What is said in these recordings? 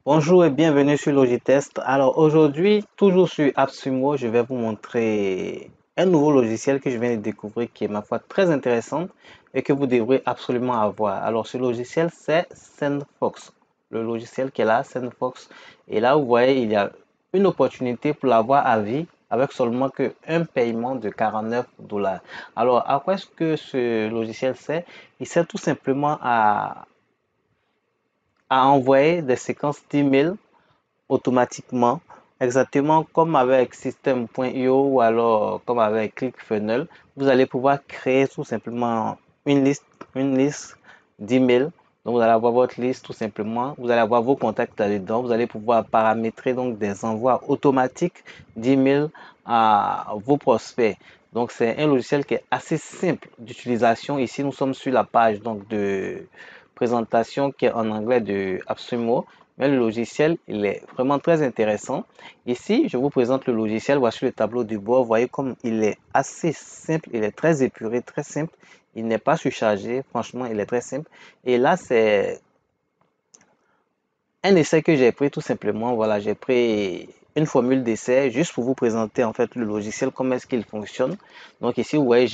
Bonjour et bienvenue sur Logitest. Alors aujourd'hui, toujours sur AppSumo, je vais vous montrer un nouveau logiciel que je viens de découvrir qui est ma foi très intéressant et que vous devrez absolument avoir. Alors ce logiciel c'est SendFox. Le logiciel qui est là, SendFox. Et là vous voyez, il y a une opportunité pour l'avoir à vie avec seulement un paiement de 49 $. Alors à quoi est-ce que ce logiciel sert? Il sert tout simplement à envoyer des séquences d'emails automatiquement, exactement comme avec System.io ou alors comme avec ClickFunnels. Vous allez pouvoir créer tout simplement une liste, une liste d'emails. Donc, vous allez avoir votre liste tout simplement. Vous allez avoir vos contacts là-dedans. Vous allez pouvoir paramétrer donc des envois automatiques d'emails à vos prospects. Donc, c'est un logiciel qui est assez simple d'utilisation. Ici, nous sommes sur la page donc de présentation qui est en anglais de AppSumo. Mais le logiciel, il est vraiment très intéressant. Ici, je vous présente le logiciel. Voici le tableau de bord. Vous voyez comme il est assez simple. Il est très épuré, très simple. Il n'est pas surchargé. Franchement, il est très simple. Et là, c'est un essai que j'ai pris tout simplement. Voilà, j'ai pris une formule d'essai juste pour vous présenter en fait le logiciel, comment est-ce qu'il fonctionne. Donc ici, vous voyez,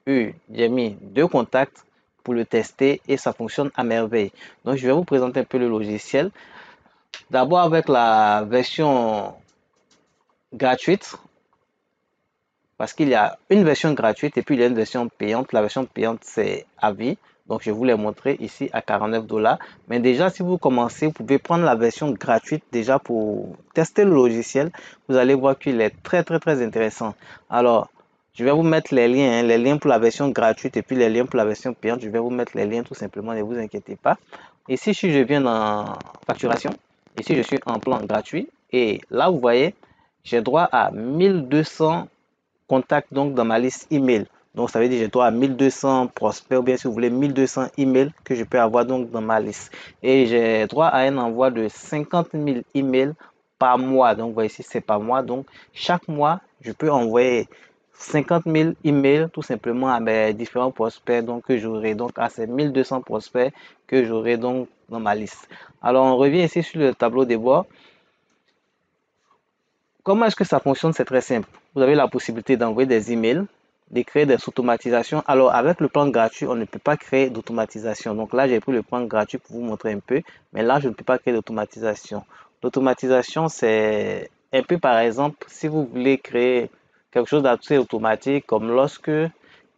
j'ai mis deux contacts pour le tester et ça fonctionne à merveille. Donc je vais vous présenter un peu le logiciel. D'abord avec la version gratuite, parce qu'il y a une version gratuite et puis il y a une version payante. La version payante, c'est à vie. Donc, je vous l'ai montré ici à 49 $. Mais déjà, si vous commencez, vous pouvez prendre la version gratuite déjà pour tester le logiciel. Vous allez voir qu'il est très, très, très intéressant. Alors, je vais vous mettre les liens pour la version gratuite et puis les liens pour la version payante. Je vais vous mettre les liens tout simplement, ne vous inquiétez pas. Ici, si je viens dans facturation, ici, je suis en plan gratuit. Et là, vous voyez, j'ai droit à 1200 contacts donc dans ma liste email. Donc ça veut dire que j'ai droit à 1200 prospects ou bien si vous voulez 1200 emails que je peux avoir donc dans ma liste. Et j'ai droit à un envoi de 50 000 emails par mois. Donc vous voyez ici c'est par mois. Donc chaque mois je peux envoyer 50 000 emails tout simplement à mes différents prospects donc que j'aurai donc à ces 1200 prospects que j'aurai donc dans ma liste. Alors on revient ici sur le tableau de bord. Comment est-ce que ça fonctionne? C'est très simple. Vous avez la possibilité d'envoyer des emails, de créer des automatisations. Alors, avec le plan gratuit, on ne peut pas créer d'automatisation. Donc là, j'ai pris le plan gratuit pour vous montrer un peu. Mais là, je ne peux pas créer d'automatisation. L'automatisation, c'est un peu par exemple, si vous voulez créer quelque chose d'assez automatique, comme lorsque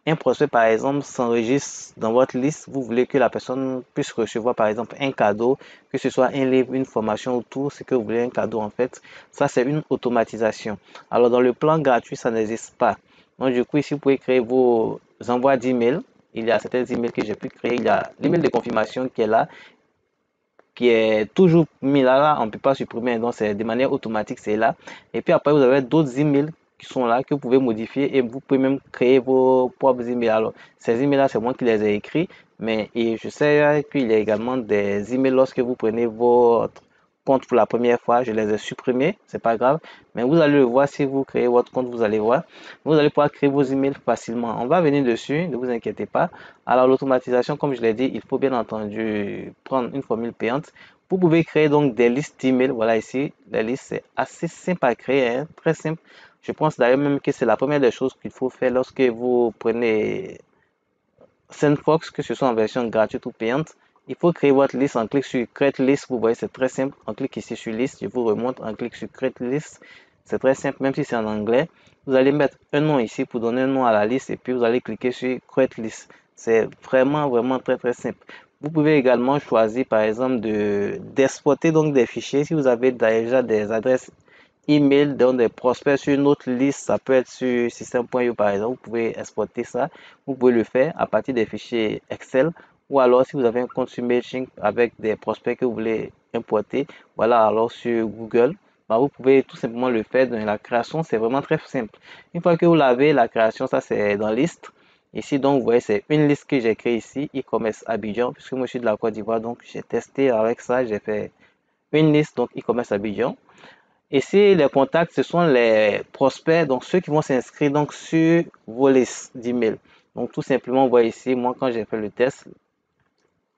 un prospect, par exemple, s'enregistre dans votre liste, vous voulez que la personne puisse recevoir, par exemple, un cadeau, que ce soit un livre, une formation autour, ce que vous voulez, un cadeau, en fait. Ça, c'est une automatisation. Alors, dans le plan gratuit, ça n'existe pas. Donc, du coup, ici, vous pouvez créer vos envois d'emails. Il y a certains emails que j'ai pu créer. Il y a l'email de confirmation qui est là, qui est toujours mis là, on ne peut pas supprimer, donc c'est de manière automatique, c'est là. Et puis après, vous avez d'autres emails qui sont là, que vous pouvez modifier et vous pouvez même créer vos propres emails. Alors, ces emails-là, c'est moi qui les ai écrits, mais et je sais qu'il y a également des emails lorsque vous prenez votre compte pour la première fois, je les ai supprimés, c'est pas grave, mais vous allez le voir si vous créez votre compte, vous allez voir, vous allez pouvoir créer vos emails facilement. On va venir dessus, ne vous inquiétez pas. Alors l'automatisation, comme je l'ai dit, il faut bien entendu prendre une formule payante. Vous pouvez créer donc des listes d'emails. Voilà ici, les listes, c'est assez simple à créer, hein, très simple. Je pense d'ailleurs même que c'est la première des choses qu'il faut faire lorsque vous prenez SendFox, que ce soit en version gratuite ou payante. Il faut créer votre liste. On clique sur Create List. Vous voyez, c'est très simple. On clique ici sur Liste. Je vous remonte. On clique sur Create List. C'est très simple, même si c'est en anglais. Vous allez mettre un nom ici pour donner un nom à la liste et puis vous allez cliquer sur Create List. C'est vraiment, vraiment très, très simple. Vous pouvez également choisir, par exemple, d'exporter donc des fichiers. Si vous avez déjà des adresses email donc des prospects sur une autre liste, ça peut être sur système.io par exemple, vous pouvez exporter ça, vous pouvez le faire à partir des fichiers Excel ou alors si vous avez un compte sur Mailchimp avec des prospects que vous voulez importer, voilà, alors sur Google, bah, vous pouvez tout simplement le faire dans la création, c'est vraiment très simple. Une fois que vous l'avez, la création, ça c'est dans liste. Ici, donc, vous voyez, c'est une liste que j'ai créée ici, e-commerce Abidjan, puisque moi je suis de la Côte d'Ivoire, donc j'ai testé avec ça, j'ai fait une liste, donc e-commerce Abidjan. Ici, les contacts, ce sont les prospects, donc ceux qui vont s'inscrire donc sur vos listes d'emails. Donc tout simplement, vous voyez ici, moi quand j'ai fait le test,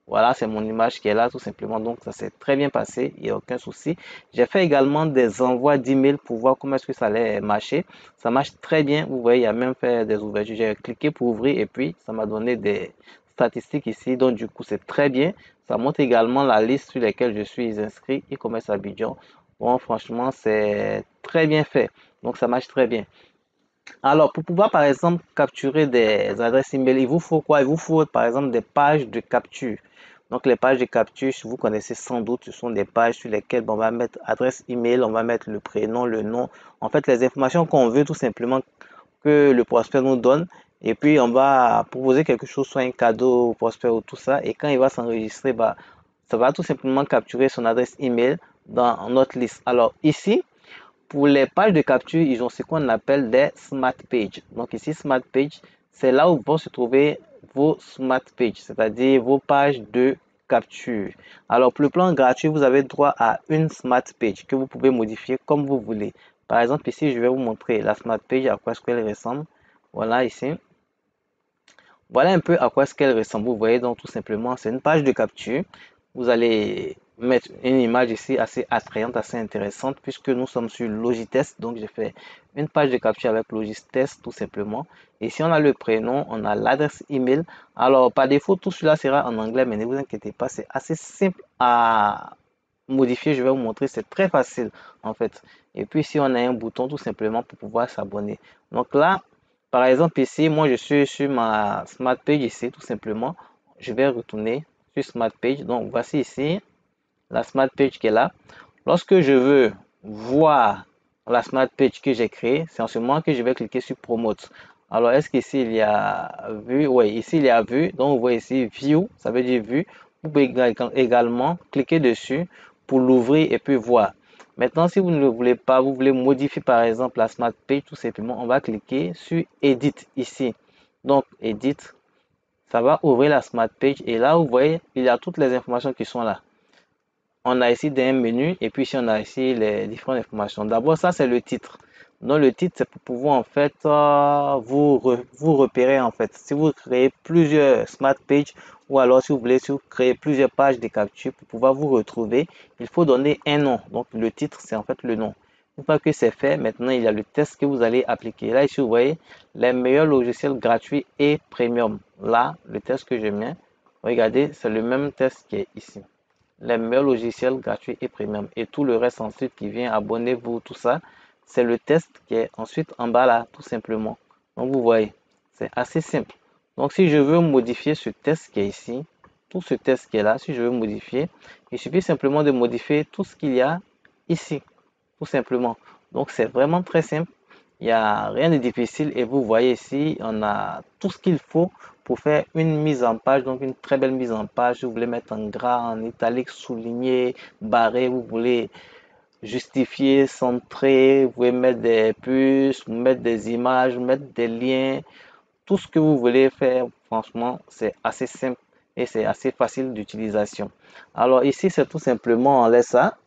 Voilà, c'est mon image qui est là tout simplement. Donc ça s'est très bien passé, il n'y a aucun souci. J'ai fait également des envois d'email pour voir comment est-ce que ça allait marcher. Ça marche très bien. Vous voyez, il y a même fait des ouvertures. J'ai cliqué pour ouvrir et puis ça m'a donné des statistiques ici. Donc du coup, c'est très bien. Ça montre également la liste sur laquelle je suis inscrit, e-commerce Abidjan. Bon, franchement, c'est très bien fait. Donc ça marche très bien. Alors, pour pouvoir, par exemple, capturer des adresses email, il vous faut quoi? Il vous faut, par exemple, des pages de capture. Donc, les pages de capture, si vous connaissez sans doute, ce sont des pages sur lesquelles on va mettre adresse email, on va mettre le prénom, le nom. En fait, les informations qu'on veut tout simplement que le prospect nous donne. Et puis, on va proposer quelque chose, soit un cadeau au prospect ou tout ça. Et quand il va s'enregistrer, bah, ça va tout simplement capturer son adresse email dans notre liste. Alors, ici, pour les pages de capture, ils ont ce qu'on appelle des smart pages. Donc ici, smart page, c'est là où vont se trouver vos smart pages, c'est-à-dire vos pages de capture. Alors pour le plan gratuit, vous avez droit à une smart page que vous pouvez modifier comme vous voulez. Par exemple, ici, je vais vous montrer la smart page, à quoi est-ce qu'elle ressemble. Voilà ici. Voilà un peu à quoi est-ce qu'elle ressemble. Vous voyez donc tout simplement, c'est une page de capture. Vous allez mettre une image ici assez attrayante, assez intéressante, puisque nous sommes sur Logitest. Donc, j'ai fait une page de capture avec Logitest tout simplement. Ici, on a le prénom, on a l'adresse email. Alors, par défaut, tout cela sera en anglais, mais ne vous inquiétez pas, c'est assez simple à modifier. Je vais vous montrer, c'est très facile en fait. Et puis, ici, on a un bouton tout simplement pour pouvoir s'abonner. Donc là, par exemple, ici, moi, je suis sur ma Smart Page ici, tout simplement. Je vais retourner sur Smart Page. Donc, voici ici la Smart Page qui est là. Lorsque je veux voir la Smart Page que j'ai créée, c'est en ce moment que je vais cliquer sur Promote. Alors, est-ce qu'ici, il y a vu? Oui, ici, il y a vu. Donc, vous voyez ici View, ça veut dire vue. Vous pouvez également cliquer dessus pour l'ouvrir et puis voir. Maintenant, si vous ne le voulez pas, vous voulez modifier par exemple la Smart Page, tout simplement, on va cliquer sur Edit ici. Donc, Edit, ça va ouvrir la Smart Page et là, vous voyez, il y a toutes les informations qui sont là. On a ici des menus et puis ici, on a ici les différentes informations. D'abord, ça, c'est le titre. Donc, le titre, c'est pour pouvoir en fait vous repérer en fait. Si vous créez plusieurs Smart Pages ou alors si vous voulez créer plusieurs pages de capture pour pouvoir vous retrouver, il faut donner un nom. Donc, le titre, c'est en fait le nom. Une fois que c'est fait, maintenant, il y a le test que vous allez appliquer. Là, ici, vous voyez les meilleurs logiciels gratuits et premium. Là, le test que je mets, regardez, c'est le même test qui est ici. Les meilleurs logiciels gratuits et premium. Et tout le reste ensuite qui vient, abonnez-vous, tout ça, c'est le test qui est ensuite en bas là, tout simplement. Donc vous voyez, c'est assez simple. Donc si je veux modifier ce test qui est ici, tout ce test qui est là, si je veux modifier, il suffit simplement de modifier tout ce qu'il y a ici, tout simplement. Donc c'est vraiment très simple. Il n'y a rien de difficile et vous voyez ici, on a tout ce qu'il faut pour faire une mise en page, donc une très belle mise en page. Si vous voulez mettre en gras, en italique, souligné, barré, vous voulez justifier, centrer, vous pouvez mettre des puces, mettre des images, mettre des liens, tout ce que vous voulez faire, franchement, c'est assez simple et c'est assez facile d'utilisation. Alors ici, c'est tout simplement, on laisse ça.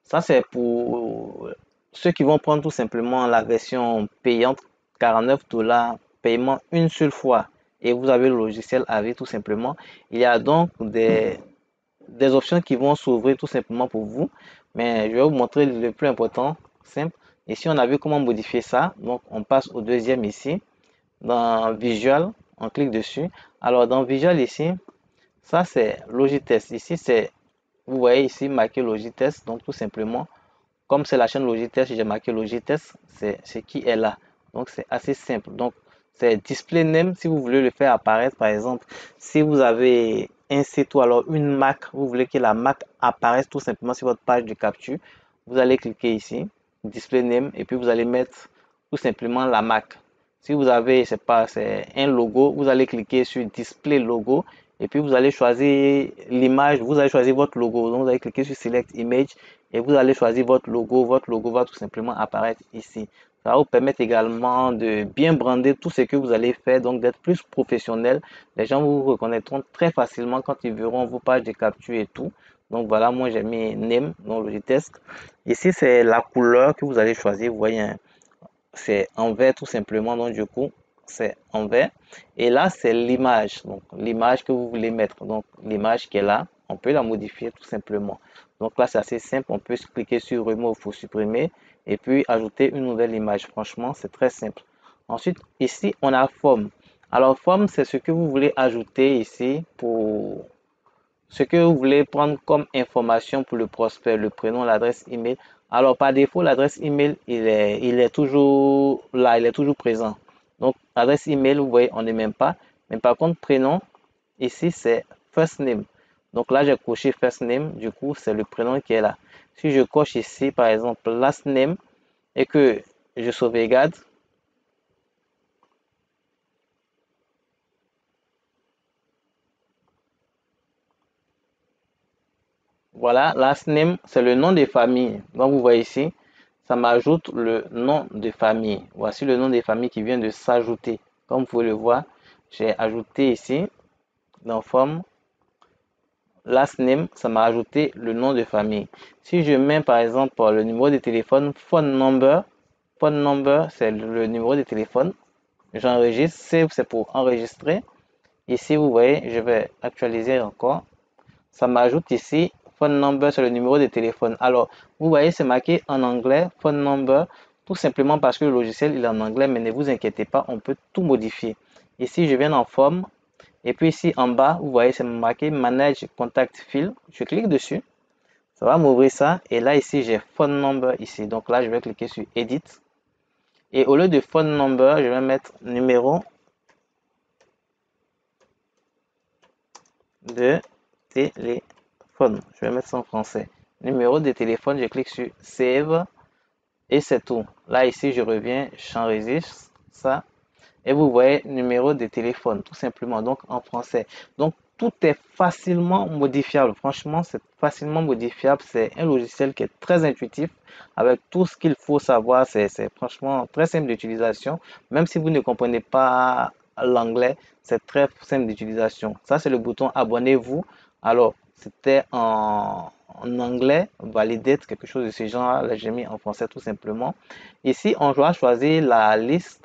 Ça, c'est pour ceux qui vont prendre tout simplement la version payante, 49 $, paiement une seule fois. Et vous avez le logiciel à vie tout simplement. Il y a donc des options qui vont s'ouvrir tout simplement pour vous. Mais je vais vous montrer le plus important, simple. Ici, on a vu comment modifier ça. Donc, on passe au deuxième ici. Dans Visual, on clique dessus. Alors, dans Visual ici, ça c'est Logitest. Ici, c'est, vous voyez ici marqué Logitest. Donc, tout simplement, comme c'est la chaîne Logitest, j'ai marqué Logitest, c'est ce qui est là. Donc c'est assez simple. Donc c'est display name si vous voulez le faire apparaître. Par exemple, si vous avez un site ou alors une Mac, vous voulez que la Mac apparaisse tout simplement sur votre page de capture, vous allez cliquer ici, display name, et puis vous allez mettre tout simplement la Mac. Si vous avez, c'est pas, c'est un logo, vous allez cliquer sur display logo et puis vous allez choisir l'image, vous allez choisir votre logo. Donc vous allez cliquer sur select image et vous allez choisir votre logo. Votre logo va tout simplement apparaître ici. Ça va vous permettre également de bien brander tout ce que vous allez faire, donc d'être plus professionnel. Les gens vous reconnaîtront très facilement quand ils verront vos pages de capture et tout. Donc voilà, moi j'ai mis name dans Logitest. Ici c'est la couleur que vous allez choisir. Vous voyez, c'est en vert tout simplement. Donc du coup, c'est en vert. Et là, c'est l'image. Donc, l'image que vous voulez mettre. Donc, l'image qui est là, on peut la modifier tout simplement. Donc là, c'est assez simple. On peut cliquer sur Remove pour supprimer et puis ajouter une nouvelle image. Franchement, c'est très simple. Ensuite, ici, on a forme. Alors, forme, c'est ce que vous voulez ajouter ici pour ce que vous voulez prendre comme information pour le prospect, le prénom, l'adresse email. Alors, par défaut, l'adresse email, il est toujours là, il est toujours présent. Donc, adresse email, vous voyez, on n'est même pas. Mais par contre, prénom, ici, c'est first name. Donc là, j'ai coché first name. Du coup, c'est le prénom qui est là. Si je coche ici, par exemple, last name et que je sauvegarde, voilà, last name, c'est le nom de famille. Donc, vous voyez ici, ça m'ajoute le nom de famille. Voici le nom de famille qui vient de s'ajouter. Comme vous pouvez le voir, j'ai ajouté ici, dans forme, last name, ça m'a ajouté le nom de famille. Si je mets par exemple le numéro de téléphone, phone number, c'est le numéro de téléphone. J'enregistre, save, c'est pour enregistrer. Ici, vous voyez, je vais actualiser encore. Ça m'ajoute ici phone number, c'est le numéro de téléphone. Alors, vous voyez, c'est marqué en anglais, phone number, tout simplement parce que le logiciel il est en anglais, mais ne vous inquiétez pas, on peut tout modifier. Ici, je viens en forme, et puis ici en bas, vous voyez, c'est marqué manage contact field. Je clique dessus, ça va m'ouvrir ça, et là, ici, j'ai phone number ici. Donc là, je vais cliquer sur edit, et au lieu de phone number, je vais mettre numéro de téléphone. Je vais mettre ça en français. Numéro de téléphone, je clique sur Save et c'est tout. Là, ici, je reviens, j'enregistre ça et vous voyez numéro de téléphone, tout simplement, donc en français. Donc, tout est facilement modifiable. Franchement, c'est facilement modifiable. C'est un logiciel qui est très intuitif avec tout ce qu'il faut savoir. C'est franchement très simple d'utilisation. Même si vous ne comprenez pas l'anglais, c'est très simple d'utilisation. Ça, c'est le bouton abonnez-vous. Alors, c'était en anglais, validate, quelque chose de ce genre. Là, j'ai mis en français tout simplement. Ici, on doit choisir la liste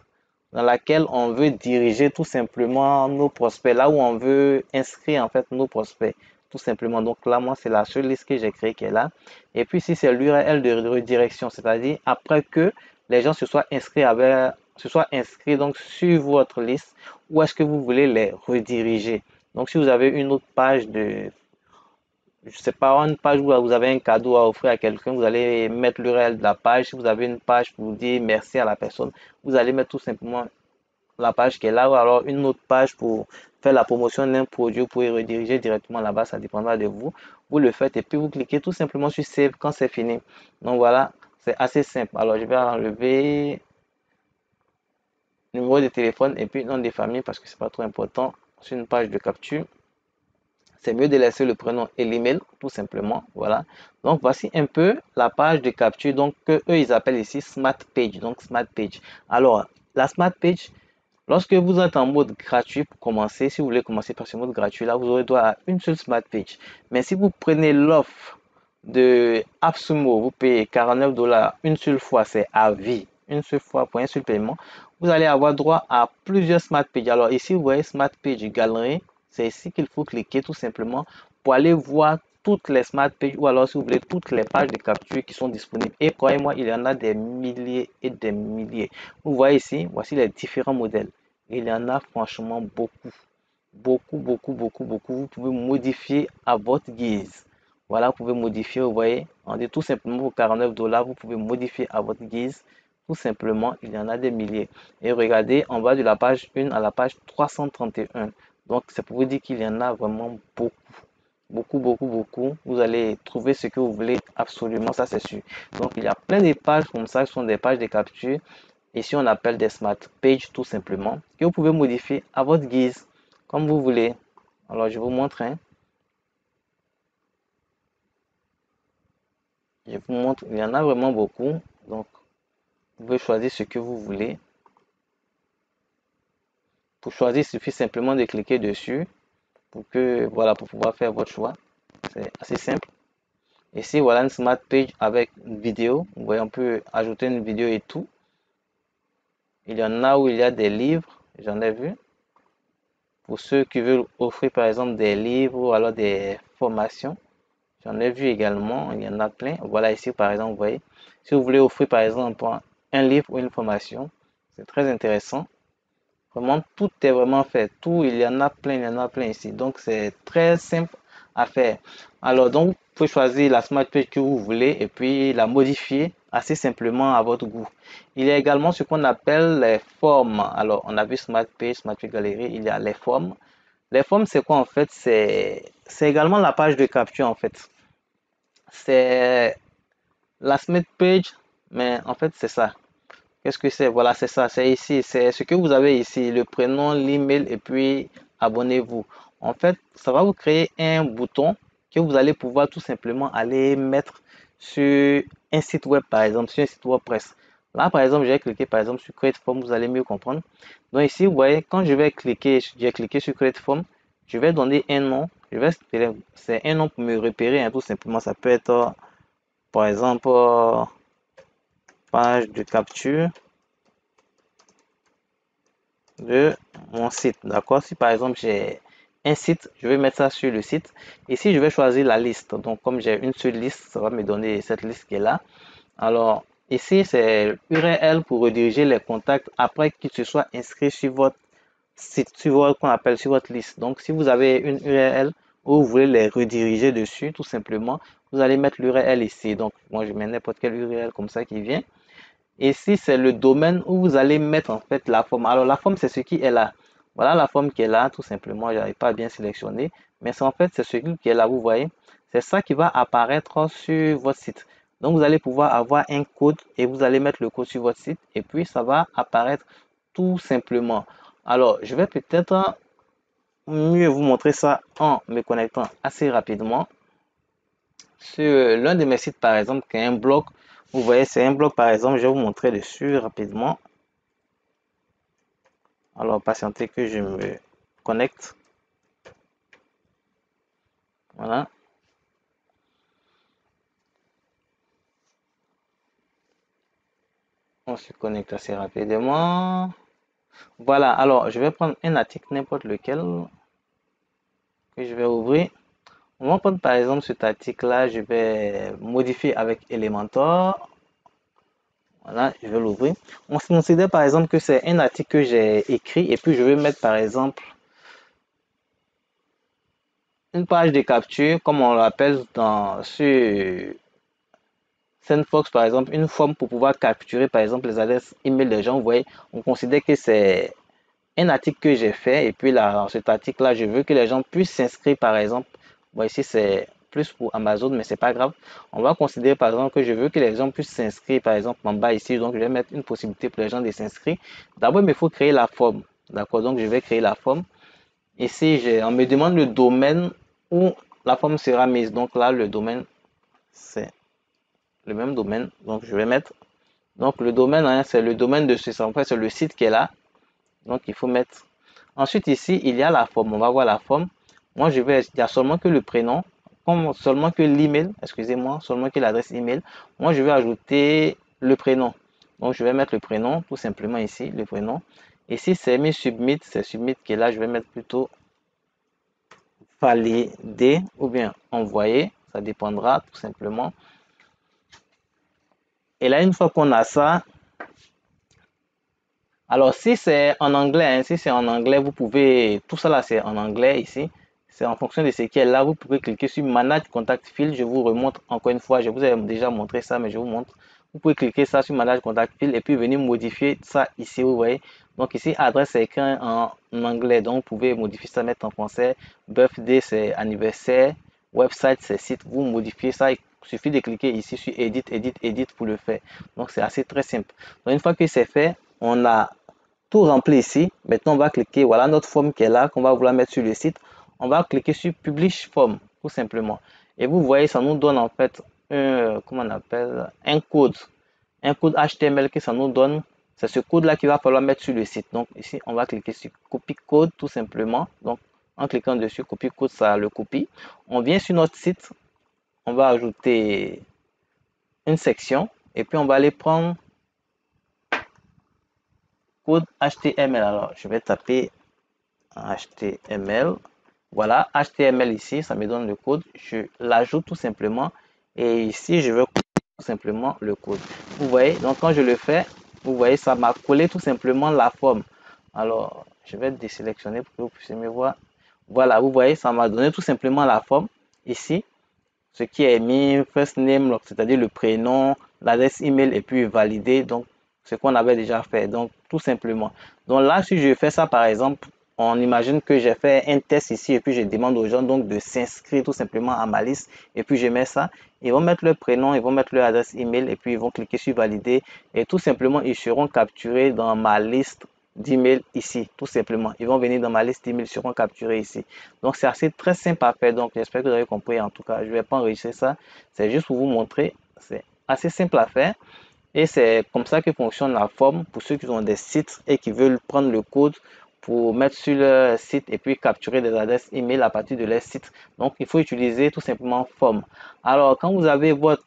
dans laquelle on veut diriger tout simplement nos prospects, là où on veut inscrire en fait nos prospects, tout simplement. Donc là, moi, c'est la seule liste que j'ai créée qui est là. Et puis ici, c'est l'URL de redirection, c'est-à-dire après que les gens se soient inscrits donc sur votre liste, où est-ce que vous voulez les rediriger. Donc, si vous avez une autre page de, je sais pas, une page où vous avez un cadeau à offrir à quelqu'un, vous allez mettre l'URL de la page. Si vous avez une page pour dire merci à la personne, vous allez mettre tout simplement la page qui est là, ou alors une autre page pour faire la promotion d'un produit, pour y rediriger directement là-bas, ça dépendra de vous. Vous le faites et puis vous cliquez tout simplement sur Save quand c'est fini. Donc voilà, c'est assez simple. Alors je vais enlever numéro de téléphone et puis nom de famille parce que c'est pas trop important. Sur une page de capture, c'est mieux de laisser le prénom et l'email tout simplement. Voilà. Donc voici un peu la page de capture donc que eux ils appellent ici Smart Page. Donc Smart Page. Alors la Smart Page, lorsque vous êtes en mode gratuit pour commencer, si vous voulez commencer par ce mode gratuit là, vous aurez droit à une seule Smart Page. Mais si vous prenez l'offre de AppSumo, vous payez 49 dollars une seule fois, c'est à vie, une seule fois pour un seul paiement, vous allez avoir droit à plusieurs Smart Pages. Alors ici, vous voyez Smart Page Galerie, c'est ici qu'il faut cliquer tout simplement pour aller voir toutes les Smart Pages ou alors si vous voulez toutes les pages de capture qui sont disponibles. Et croyez-moi, il y en a des milliers et des milliers. Vous voyez ici, voici les différents modèles. Il y en a franchement beaucoup. Beaucoup, beaucoup, beaucoup, beaucoup. Vous pouvez modifier à votre guise. Voilà, vous pouvez modifier, vous voyez. On dit tout simplement pour 49 dollars, vous pouvez modifier à votre guise. Tout simplement, il y en a des milliers. Et regardez, on va de la page 1 à la page 331. Donc, c'est pour vous dire qu'il y en a vraiment beaucoup. Beaucoup, beaucoup, beaucoup. Vous allez trouver ce que vous voulez absolument, ça c'est sûr. Donc, il y a plein de pages comme ça qui sont des pages de capture. Ici, on appelle des smart pages tout simplement, que vous pouvez modifier à votre guise, comme vous voulez. Alors, je vous montre, hein. Je vous montre, il y en a vraiment beaucoup. Donc, vous pouvez choisir ce que vous voulez. Pour choisir, il suffit simplement de cliquer dessus voilà, pour pouvoir faire votre choix. C'est assez simple. Ici, voilà une smart page avec une vidéo. Vous voyez, on peut ajouter une vidéo et tout. Il y en a où il y a des livres. j'en ai vu. Pour ceux qui veulent offrir par exemple des livres ou alors des formations, j'en ai vu également, il y en a plein. Voilà ici par exemple, vous voyez, si vous voulez offrir par exemple un livre ou une formation, c'est très intéressant. Vraiment, tout est vraiment fait. Tout, il y en a plein ici. Donc, c'est très simple à faire. Alors, donc, vous pouvez choisir la Smart Page que vous voulez et puis la modifier assez simplement à votre goût. Il y a également ce qu'on appelle les formes. Alors, on a vu Smart Page Gallery, il y a les formes. Les formes, c'est quoi en fait? C'est également la page de capture en fait. C'est la Smart Page, mais en fait, c'est ça. Qu'est-ce que c'est? Voilà, c'est ça, c'est ici. C'est ce que vous avez ici, le prénom, l'email et puis abonnez-vous. En fait, ça va vous créer un bouton que vous allez pouvoir tout simplement aller mettre sur un site web, par exemple, sur un site WordPress. Là, par exemple, j'ai cliqué par exemple sur Create Form, vous allez mieux comprendre. Donc ici, vous voyez, quand je vais cliquer, j'ai cliqué sur Create Form, je vais donner un nom. C'est un nom pour me repérer, hein, tout simplement. Ça peut être, par exemple, page de capture de mon site. D'accord? Si par exemple j'ai un site, je vais mettre ça sur le site. Ici, je vais choisir la liste. Donc, comme j'ai une seule liste, ça va me donner cette liste qui est là. Alors, ici, c'est URL pour rediriger les contacts après qu'ils se soient inscrits sur votre site, sur votre, qu'on appelle sur votre liste. Donc, si vous avez une URL où vous voulez les rediriger dessus, tout simplement, vous allez mettre l'URL ici. Donc, moi, je mets n'importe quelle URL comme ça qui vient. Ici, c'est le domaine où vous allez mettre en fait la forme. Alors, la forme, c'est ce qui est là. Voilà la forme qui est là, tout simplement. Je n'arrive pas à bien sélectionner. Mais c'est en fait, c'est ce qui est là, vous voyez. C'est ça qui va apparaître sur votre site. Donc, vous allez pouvoir avoir un code et vous allez mettre le code sur votre site. Et puis, ça va apparaître tout simplement. Alors, je vais peut-être mieux vous montrer ça en me connectant assez rapidement sur l'un de mes sites, par exemple, qui est un blog. Vous voyez, c'est un blog, par exemple, je vais vous montrer dessus rapidement. Alors, patientez que je me connecte. Voilà. On se connecte assez rapidement. Voilà. Alors, je vais prendre un article, n'importe lequel, que je vais ouvrir. On va prendre par exemple cet article-là. Je vais modifier avec Elementor. Voilà, je vais l'ouvrir. On se considère par exemple que c'est un article que j'ai écrit et puis je vais mettre par exemple une page de capture, comme on l'appelle sur SendFox, par exemple, une forme pour pouvoir capturer, par exemple, les adresses email des gens. Vous voyez, on considère que c'est un article que j'ai fait. Et puis là, dans cet article-là, je veux que les gens puissent s'inscrire, par exemple. Bon, ici, c'est plus pour Amazon, mais c'est pas grave. On va considérer, par exemple, que je veux que les gens puissent s'inscrire, par exemple, en bas ici. Donc, je vais mettre une possibilité pour les gens de s'inscrire. D'abord, il faut créer la forme. D'accord? Donc, je vais créer la forme. Ici, on me demande le domaine où la forme sera mise. Donc là, le domaine, c'est le même domaine. Donc, je vais mettre. Donc, le domaine, hein, c'est le domaine de ce. En fait, c'est le site qui est là. Donc, il faut mettre. Ensuite, ici, il y a la forme. On va voir la forme. Moi, il y a seulement que le prénom, comme seulement que l'email, excusez-moi, seulement que l'adresse email. Moi, je vais ajouter le prénom. Donc, je vais mettre le prénom, tout simplement ici, le prénom. Ici, c'est mis submit, c'est submit qui est là. Je vais mettre plutôt valider ou bien envoyer. Ça dépendra tout simplement. Et là, une fois qu'on a ça, alors si c'est en anglais, hein, si c'est en anglais, vous pouvez, tout ça là c'est en anglais ici, c'est en fonction de ce qui est là, vous pouvez cliquer sur Manage Contact Field, je vous remontre encore une fois, je vous ai déjà montré ça, mais je vous montre. Vous pouvez cliquer ça sur Manage Contact Field et puis venir modifier ça ici, vous voyez. Donc ici, adresse c'est écrit en anglais, donc vous pouvez modifier ça, mettre en français. Birthday c'est anniversaire, website c'est site, vous modifiez ça, il suffit de cliquer ici sur Edit, Edit, Edit pour le faire. Donc c'est assez très simple. Donc une fois que c'est fait, on a tout rempli ici. Maintenant, on va cliquer, voilà notre forme qui est là, qu'on va vouloir mettre sur le site. On va cliquer sur Publish Form, tout simplement. Et vous voyez, ça nous donne en fait comment on appelle, un code HTML que ça nous donne. C'est ce code-là qu'il va falloir mettre sur le site. Donc ici, on va cliquer sur Copy Code, tout simplement. Donc en cliquant dessus, Copy Code, ça le copie. On vient sur notre site, on va ajouter une section et puis on va aller prendre code HTML. Alors, je vais taper HTML. Voilà, HTML ici, ça me donne le code. Je l'ajoute tout simplement. Et ici, je veux tout simplement le code. Vous voyez, donc quand je le fais, vous voyez, ça m'a collé tout simplement la forme. Alors, je vais désélectionner pour que vous puissiez me voir. Voilà, vous voyez, ça m'a donné tout simplement la forme ici. Ce qui est mis, first name, c'est-à-dire le prénom, l'adresse email et puis valider. Donc, ce qu'on avait déjà fait. Donc, tout simplement. Donc là, si je fais ça, par exemple, on imagine que j'ai fait un test ici et puis je demande aux gens donc de s'inscrire tout simplement à ma liste et puis je mets ça. Ils vont mettre leur prénom, ils vont mettre leur adresse email et puis ils vont cliquer sur valider et tout simplement ils seront capturés dans ma liste d'email ici, tout simplement. Ils vont venir dans ma liste d'email, ils seront capturés ici. Donc c'est assez très simple à faire. Donc j'espère que vous avez compris. En tout cas, je ne vais pas enregistrer ça. C'est juste pour vous montrer. C'est assez simple à faire. Et c'est comme ça que fonctionne la forme pour ceux qui ont des sites et qui veulent prendre le code pour mettre sur leur site et puis capturer des adresses email à partir de leur site. Donc, il faut utiliser tout simplement forme. Alors, quand vous avez votre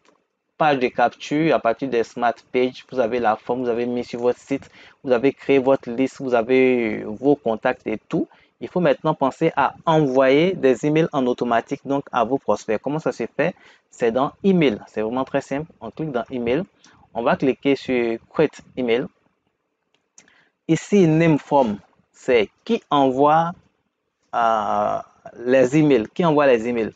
page de capture à partir des Smart Pages, vous avez la forme, vous avez mis sur votre site, vous avez créé votre liste, vous avez vos contacts et tout. Il faut maintenant penser à envoyer des emails en automatique donc à vos prospects. Comment ça se fait? C'est dans email. C'est vraiment très simple. On clique dans email. On va cliquer sur create email. Ici, name form, c'est qui envoie les emails. Qui envoie les emails.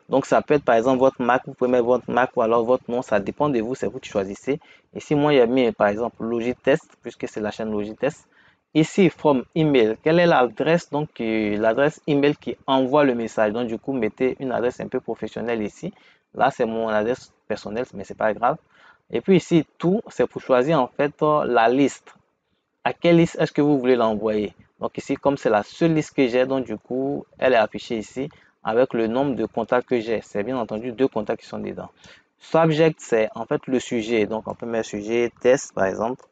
Donc, ça peut être par exemple votre Mac. Vous pouvez mettre votre Mac ou alors votre nom. Ça dépend de vous. C'est vous qui choisissez. Ici, moi, il y a mis par exemple Logitest, puisque c'est la chaîne Logitest. Ici, from email. Quelle est l'adresse? Donc, l'adresse email qui envoie le message. Donc, du coup, mettez une adresse un peu professionnelle ici. Là, c'est mon adresse personnelle, mais c'est pas grave. Et puis ici, tout, c'est pour choisir en fait la liste. À quelle liste est-ce que vous voulez l'envoyer? Donc ici, comme c'est la seule liste que j'ai, donc du coup, elle est affichée ici avec le nombre de contacts que j'ai. C'est bien entendu 2 contacts qui sont dedans. Subject, c'est en fait le sujet. Donc on peut mettre sujet test par exemple.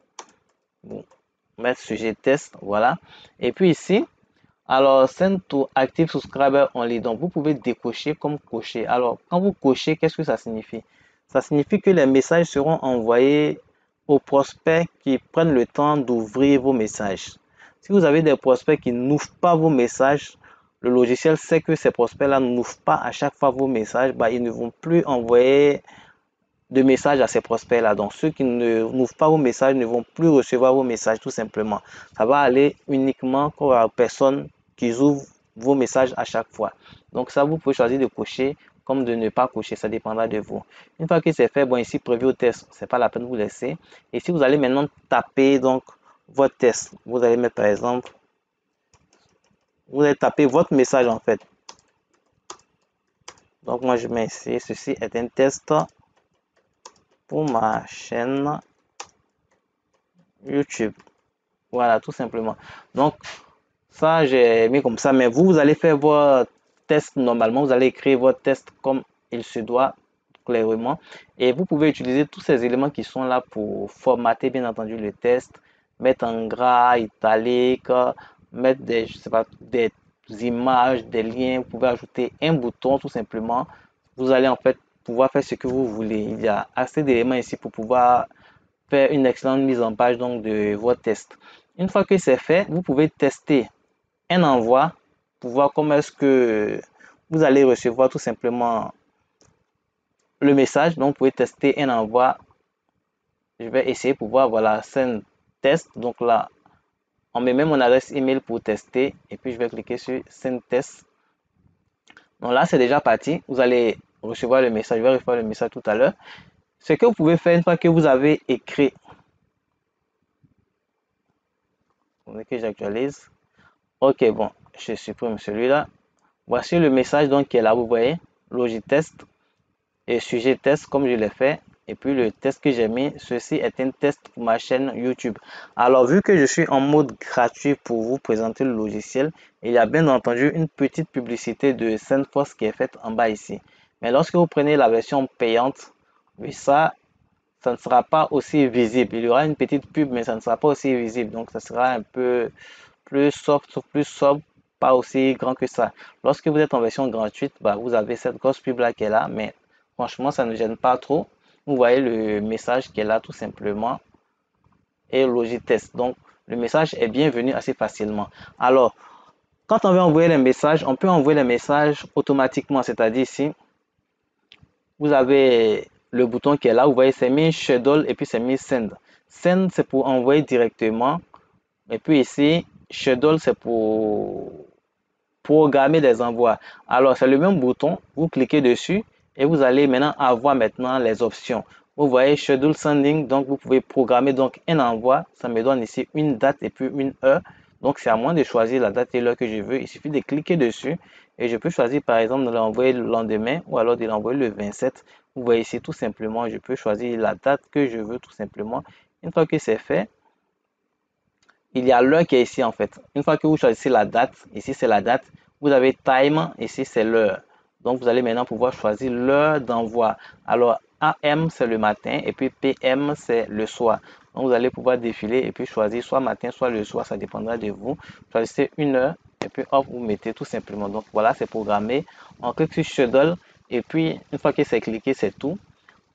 Bon, mettre sujet test, voilà. Et puis ici, alors send to active subscriber only. Donc vous pouvez décocher comme cocher. Alors quand vous cochez, qu'est-ce que ça signifie? Ça signifie que les messages seront envoyés aux prospects qui prennent le temps d'ouvrir vos messages. Si vous avez des prospects qui n'ouvrent pas vos messages, le logiciel sait que ces prospects-là n'ouvrent pas à chaque fois vos messages, bah, ils ne vont plus envoyer de messages à ces prospects-là. Donc, ceux qui n'ouvrent pas vos messages ne vont plus recevoir vos messages tout simplement. Ça va aller uniquement aux personnes qui ouvrent vos messages à chaque fois. Donc, ça, vous pouvez choisir de cocher comme de ne pas cocher. Ça dépendra de vous. Une fois que c'est fait, bon, ici, prévu au test, c'est pas la peine de vous laisser. Et si vous allez maintenant taper donc votre test, vous allez mettre par exemple, vous allez taper votre message en fait. Donc, moi, je mets ici, ceci est un test pour ma chaîne YouTube. Voilà, tout simplement. Donc, ça, j'ai mis comme ça. Mais vous, vous allez faire votre test normalement. Vous allez écrire votre test comme il se doit, clairement. Et vous pouvez utiliser tous ces éléments qui sont là pour formater, bien entendu, le test. Mettre en gras, italique, mettre des, je sais pas, des images, des liens. Vous pouvez ajouter un bouton, tout simplement. Vous allez en fait pouvoir faire ce que vous voulez. Il y a assez d'éléments ici pour pouvoir faire une excellente mise en page donc de votre test. Une fois que c'est fait, vous pouvez tester un envoi pour voir comment est-ce que vous allez recevoir tout simplement le message. Donc, vous pouvez tester un envoi. Je vais essayer pour voir, voilà, send test. Donc là, on met même mon adresse email pour tester. Et puis, je vais cliquer sur send test. Donc là, c'est déjà parti. Vous allez recevoir le message. Je vais recevoir le message tout à l'heure. Ce que vous pouvez faire une fois que vous avez écrit, que j'actualise. Ok, bon, je supprime celui-là. Voici le message donc qui est là, vous voyez, Logitest et sujet test comme je l'ai fait. Et puis le test que j'ai mis, ceci est un test pour ma chaîne YouTube. Alors vu que je suis en mode gratuit pour vous présenter le logiciel, il y a bien entendu une petite publicité de SendForce qui est faite en bas ici. Mais lorsque vous prenez la version payante, oui ça ne sera pas aussi visible. Il y aura une petite pub, mais ça ne sera pas aussi visible. Donc ça sera un peu plus soft, plus sobre, pas aussi grand que ça. Lorsque vous êtes en version gratuite, bah, vous avez cette grosse pub là qui est là, mais franchement, ça ne gêne pas trop. Vous voyez le message qui est là tout simplement et Logitest. Donc, le message est bienvenu assez facilement. Alors, quand on veut envoyer les messages, on peut envoyer les messages automatiquement, c'est-à-dire ici, vous avez le bouton qui est là, vous voyez c'est mis schedule et puis c'est mis send. Send c'est pour envoyer directement et puis ici schedule c'est pour programmer des envois. Alors c'est le même bouton, vous cliquez dessus et vous allez maintenant avoir maintenant les options. Vous voyez schedule sending, donc vous pouvez programmer donc un envoi, ça me donne ici une date et puis une heure. Donc c'est à moi de choisir la date et l'heure que je veux. Il suffit de cliquer dessus et je peux choisir par exemple de l'envoyer le lendemain ou alors de l'envoyer le 27. Vous voyez ici tout simplement, je peux choisir la date que je veux tout simplement. Une fois que c'est fait, il y a l'heure qui est ici en fait. Une fois que vous choisissez la date, ici c'est la date, vous avez time, ici c'est l'heure. Donc vous allez maintenant pouvoir choisir l'heure d'envoi. Alors AM c'est le matin et puis PM c'est le soir. Donc vous allez pouvoir défiler et puis choisir soit matin soit le soir, ça dépendra de vous. Choisissez une heure et puis hop, vous mettez tout simplement. Donc voilà, c'est programmé. On clique sur schedule et puis une fois que c'est cliqué, c'est tout.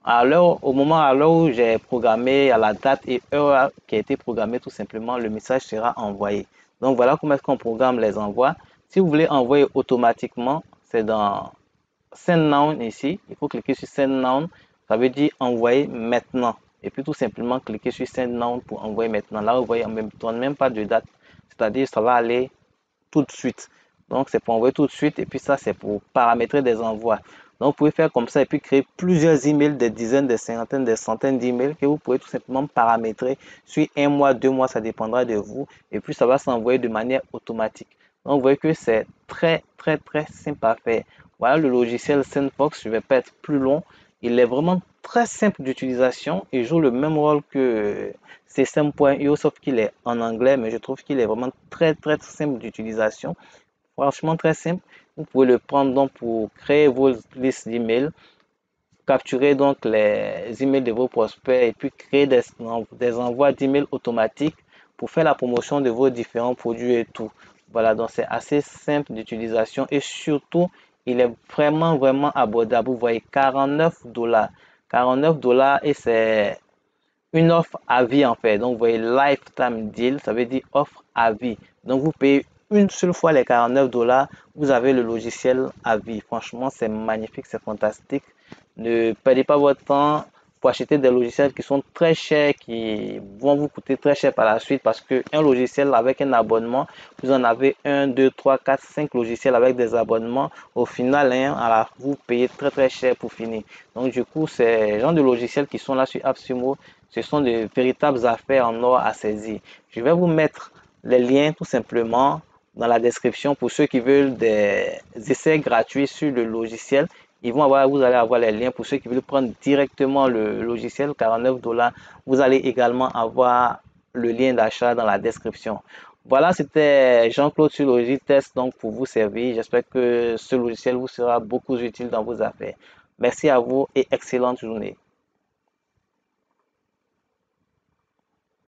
Au moment à l'heure où j'ai programmé, à la date et heure qui a été programmée, tout simplement, le message sera envoyé. Donc voilà comment est-ce qu'on programme les envois. Si vous voulez envoyer automatiquement, c'est dans Send Now ici. Il faut cliquer sur Send Now. Ça veut dire envoyer maintenant. Et puis tout simplement cliquer sur Send Now pour envoyer maintenant. Là, vous voyez, on ne me donne même pas de date. C'est-à-dire, ça va aller tout de suite. Donc, c'est pour envoyer tout de suite. Et puis ça, c'est pour paramétrer des envois. Donc, vous pouvez faire comme ça et puis créer plusieurs emails, des dizaines, des cinquantaines, des centaines d'emails que vous pouvez tout simplement paramétrer sur un mois, 2 mois, ça dépendra de vous. Et puis, ça va s'envoyer de manière automatique. Donc, vous voyez que c'est très, très, très simple à faire. Voilà le logiciel SendFox. Je ne vais pas être plus long. Il est vraiment très simple d'utilisation. Il joue le même rôle que System.io, sauf qu'il est en anglais, mais je trouve qu'il est vraiment très, très simple d'utilisation. Franchement, très simple. Vous pouvez le prendre donc pour créer vos listes d'emails, capturer donc les emails de vos prospects et puis créer des envois d'emails automatiques pour faire la promotion de vos différents produits et tout. Voilà, donc c'est assez simple d'utilisation et surtout, il est vraiment, vraiment abordable. Vous voyez, 49 $. 49 $ et c'est une offre à vie en fait. Donc, vous voyez lifetime deal, ça veut dire offre à vie. Donc, vous payez une seule fois les 49 $, vous avez le logiciel à vie. Franchement, c'est magnifique, c'est fantastique. Ne perdez pas votre temps pour acheter des logiciels qui sont très chers, qui vont vous coûter très cher par la suite parce qu'un logiciel avec un abonnement, vous en avez 1, 2, 3, 4, 5 logiciels avec des abonnements. Au final, hein, vous payez très très cher pour finir. Donc du coup, ces gens de logiciels qui sont là sur AppSumo, ce sont de véritables affaires en or à saisir. Je vais vous mettre les liens tout simplement dans la description pour ceux qui veulent des essais gratuits sur le logiciel. Vous allez avoir les liens pour ceux qui veulent prendre directement le logiciel, 49 $. Vous allez également avoir le lien d'achat dans la description. Voilà, c'était Jean-Claude sur Logitest donc pour vous servir. J'espère que ce logiciel vous sera beaucoup utile dans vos affaires. Merci à vous et excellente journée.